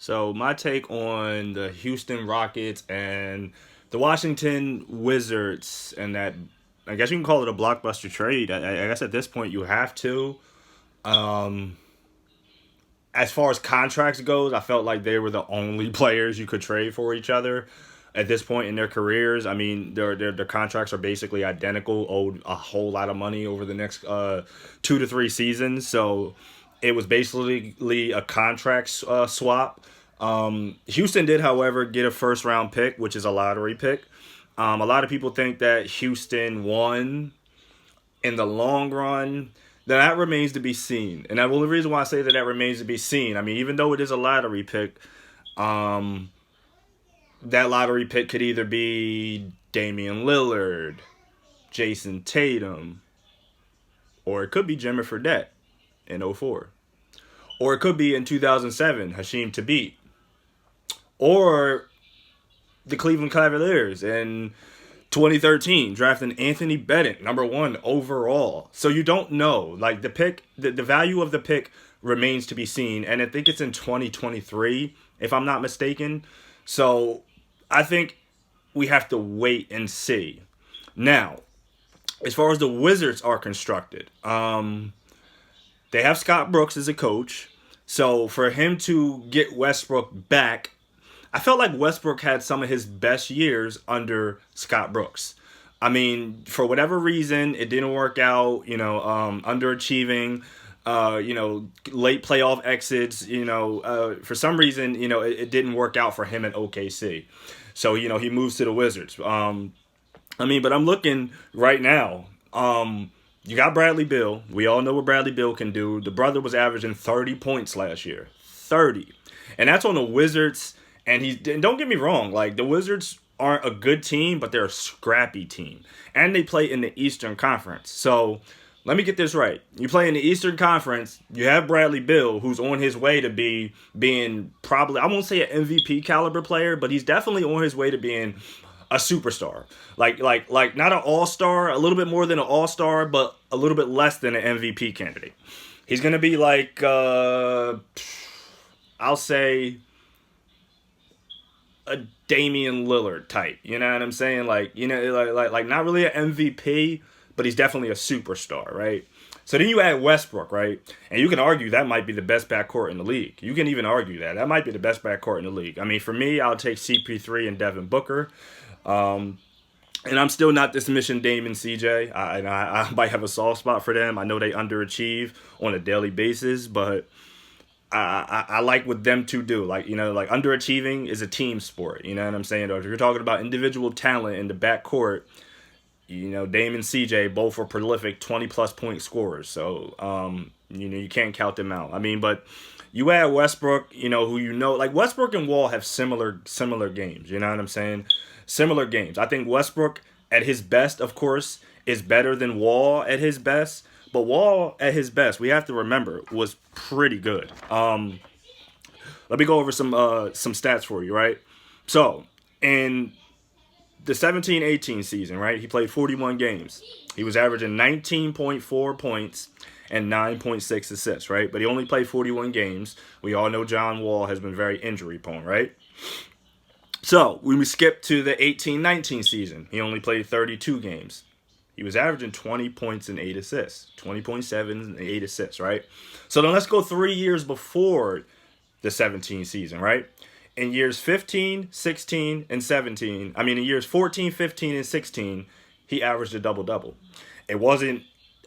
So my take on the Houston Rockets and the Washington Wizards, and that I guess you can call it a blockbuster trade. I guess at this point you have to. Um, as far as contracts goes, I felt like they were the only players you could trade for each other at this point in their careers. I mean, their contracts are basically identical, owed a whole lot of money over the next 2 to 3 seasons. So it was basically a contract swap. Houston did, however, get a first round pick, which is a lottery pick. A lot of people think that Houston won in the long run. That remains to be seen. And the reason why I say that remains to be seen, I mean, even though it is a lottery pick, um, that lottery pick could either be Damian Lillard, Jason Tatum, or it could be Jimmy Fredette in '04. Or it could be in 2007, Hashim Thabit. Or the Cleveland Cavaliers in 2013, drafting Anthony Bennett, #1 overall. So you don't know. Like the value of the pick remains to be seen. And I think it's in 2023, if I'm not mistaken. So I think we have to wait and see. Now, as far as the Wizards are constructed, they have Scott Brooks as a coach. So for him to get Westbrook back, I felt like Westbrook had some of his best years under Scott Brooks. I mean, for whatever reason, it didn't work out. Underachieving. Late playoff exits. For some reason, it didn't work out for him at OKC. So he moves to the Wizards. But I'm looking right now. You got Bradley Beal. We all know what Bradley Beal can do. The brother was averaging 30 points last year. 30. And that's on the Wizards. And don't get me wrong, like the Wizards aren't a good team, but they're a scrappy team. And they play in the Eastern Conference. So let me get this right. You play in the Eastern Conference, you have Bradley Beal, who's on his way to being probably, I won't say an MVP caliber player, but he's definitely on his way to being a superstar. Like not an all-star, a little bit more than an all-star, but a little bit less than an MVP candidate. He's going to be like, I'll say a Damian Lillard type. You know what I'm saying? Like not really an MVP, but he's definitely a superstar, right? So then you add Westbrook, right? And you can argue that might be the best backcourt in the league. You can even argue that. That might be the best backcourt in the league. I mean, for me, I'll take CP3 and Devin Booker. And I'm still not dismissing Dame and CJ. I might have a soft spot for them. I know they underachieve on a daily basis, but I like what them two do. Like underachieving is a team sport. You know what I'm saying? Or if you're talking about individual talent in the backcourt, Dame and CJ both are prolific 20-plus point scorers. So, you can't count them out. I mean, but you add Westbrook, like Westbrook and Wall have similar games. You know what I'm saying? Similar games. I think Westbrook at his best, of course, is better than Wall at his best. But Wall at his best, we have to remember, was pretty good. Let me go over some stats for you, right? So, in the 17-18 season, right, he played 41 games. He was averaging 19.4 points and 9.6 assists, right? But he only played 41 games. We all know John Wall has been very injury prone, right? So, when we skip to the 18-19 season, he only played 32 games. He was averaging 20 points and 8 assists. 20.7 and 8 assists, right? So then let's go 3 years before the 17 season, right? In years 15, 16, and 17, in years 14, 15, and 16, he averaged a double-double. It wasn't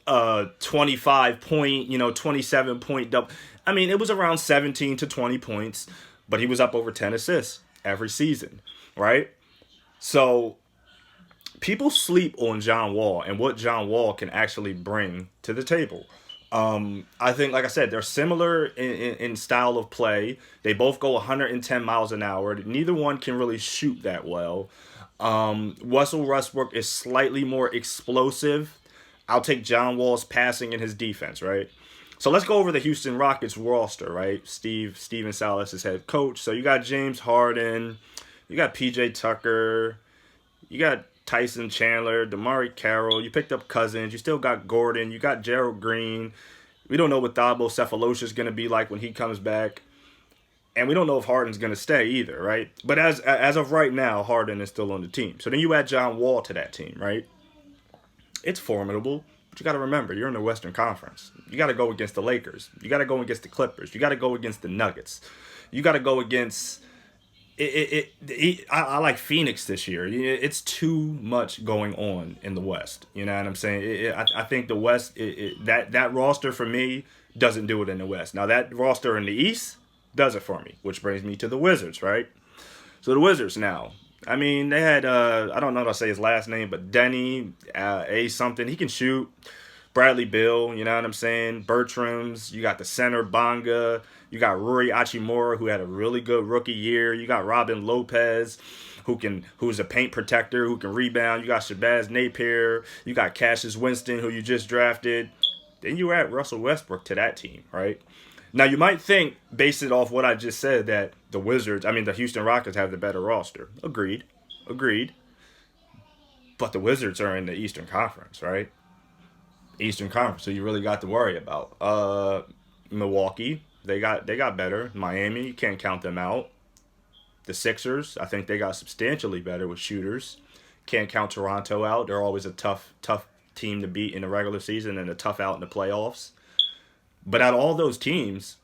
25 point, 27 point double. It was around 17 to 20 points, but he was up over 10 assists every season, right? So people sleep on John Wall and what John Wall can actually bring to the table. I think, like I said, they're similar in style of play. They both go 110 miles an hour. Neither one can really shoot that well. Russell Westbrook is slightly more explosive. I'll take John Wall's passing and his defense, right? So let's go over the Houston Rockets roster, right? Steven Silas is head coach. So you got James Harden, you got PJ Tucker, you got Tyson Chandler, Damari Carroll. You picked up Cousins. You still got Gordon. You got Gerald Green. We don't know what Thabo Cephalosha is going to be like when he comes back. And we don't know if Harden's going to stay either, right? But as of right now, Harden is still on the team. So then you add John Wall to that team, right? It's formidable. But you got to remember, you're in the Western Conference. You got to go against the Lakers. You got to go against the Clippers. You got to go against the Nuggets. You got to go against I like Phoenix this year. It's too much going on in the West. You know what I'm saying? I think the West, that roster for me doesn't do it in the West. Now that roster in the East does it for me, which brings me to the Wizards, right? So the Wizards now. I mean, they had I don't know how to say his last name, but Denny A something. He can shoot. Bradley Bill, you know what I'm saying? Bertram's. You got the center Bonga. You got Rory Achimura, who had a really good rookie year. You got Robin Lopez, who's a paint protector, who can rebound. You got Shabazz Napier. You got Cassius Winston, who you just drafted. Then you add Russell Westbrook to that team, right? Now you might think, based it off what I just said, that the Houston Rockets have the better roster. Agreed. But the Wizards are in the Eastern Conference, right? Eastern Conference, so you really got to worry about. Milwaukee, they got better. Miami, you can't count them out. The Sixers, I think they got substantially better with shooters. Can't count Toronto out. They're always a tough team to beat in the regular season and a tough out in the playoffs. But out of all those teams,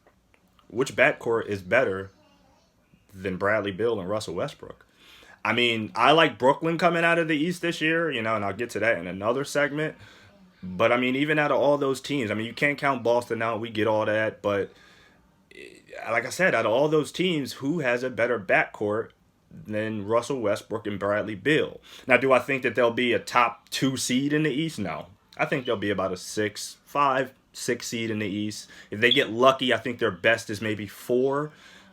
which backcourt is better than Bradley Beal and Russell Westbrook? I mean, I like Brooklyn coming out of the East this year, and I'll get to that in another segment. But, I mean, even out of all those teams, I mean, you can't count Boston out. We get all that. But, like I said, out of all those teams, who has a better backcourt than Russell Westbrook and Bradley Beal? Now, do I think that they'll be a top 2 seed in the East? No. I think they'll be about a 6 seed in the East. If they get lucky, I think their best is maybe 4.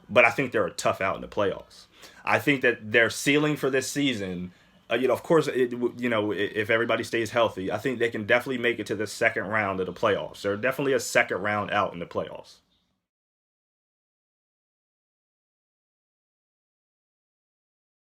But I think they're a tough out in the playoffs. I think that their ceiling for this season, of course, if everybody stays healthy, I think they can definitely make it to the second round of the playoffs. They're definitely a second round out in the playoffs.